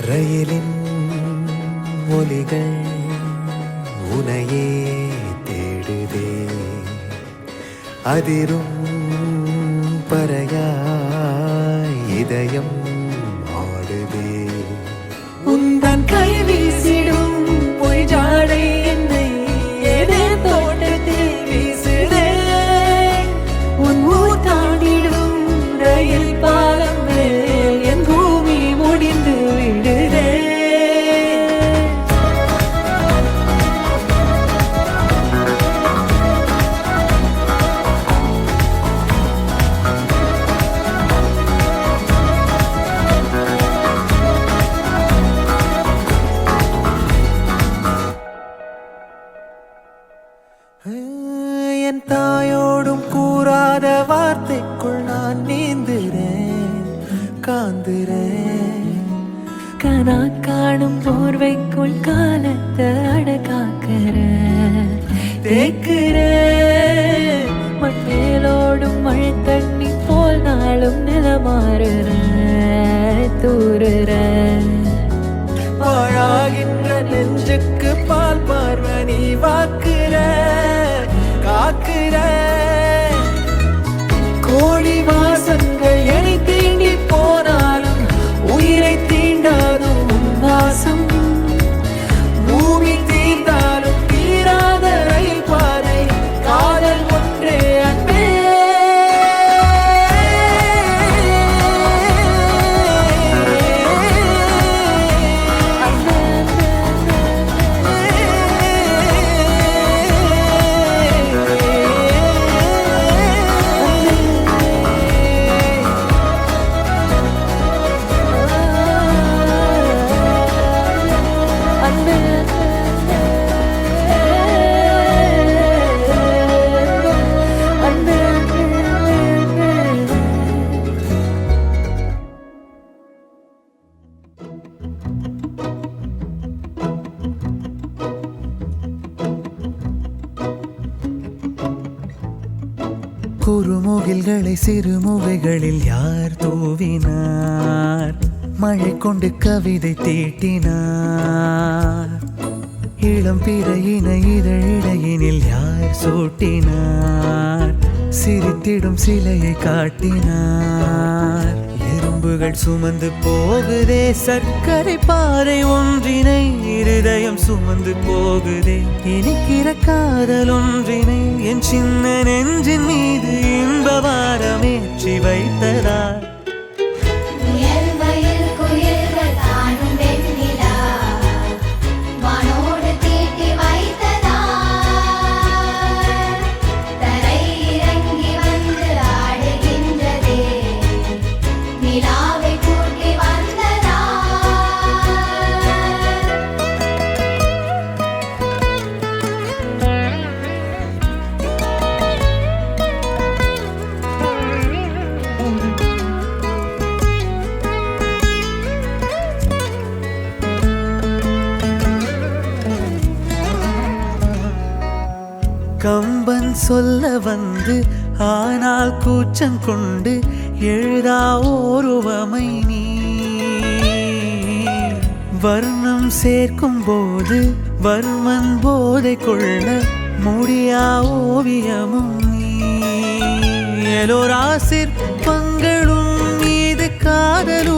ரயிலின் ஒலிகள் உனையே தேடுதே, அதிரும் பறையாய் இதயம் ஆடுதே. உந்தன் கை வீசிடும் பொய் ஜாடை என்னை ஏதே தோட்டத்தில் வீசுதே. உன் ஊர் தாண்டிடும் ரயில் பாலம் மேல் என் பூமி முடிந்து விடுதே. என் தாயோடும் கூறாத வார்த்தைக்குள் நான் நீந்துறேன், காந்துறேன். கனா காணும் போர்வைக்குள் காலத்தை அடக்காக்கிற தேக்குற. மண்ணேலோடும் மழை தண்ணி போல் நாளும் நிலமாறுற தூறுற. பாழாகின்ற நெஞ்சுக்கு பால் பார்வனி வாக்குற காக்குற. கோழி வாசங்கள் என்னை தீண்டி போனாலும் உயிரை தீண்டாதும் வாசம். பூமி தீர்ந்தாலும் தீராத ரயில் பாதை காதல் ஒன்றே அன்பே. குறுமுகில்களை சிறுமுகைகளில் யார் தூவினார்? மழை கொண்டு கவிதை தீட்டினார். இளம் பிறையின இதழிடையினில் யார் சூட்டினார்? சிரித்திடும் சிலையை காட்டினார். எறும்புகள் சுமந்து போகுதே சர்க்கரை பாறை ஒன்றினை, இருதயம் சுமந்து போகுதே இனிக்கிற காதல் ஒன்றினை. என் சின்ன நெஞ்சின் மீது இன்ப வாரமேற்றி வைத்ததார். கம்பன் சொல்ல வந்து ஆனால் கூச்சம் கொண்டு எழுதா ஓருவமை நீ. வர்ணம் சேர்க்கும் போது வர்மன் போதை கொள்ள முடியா ஓவியமும் நீ. எலோரா சிற்பங்களும் மீது காதலு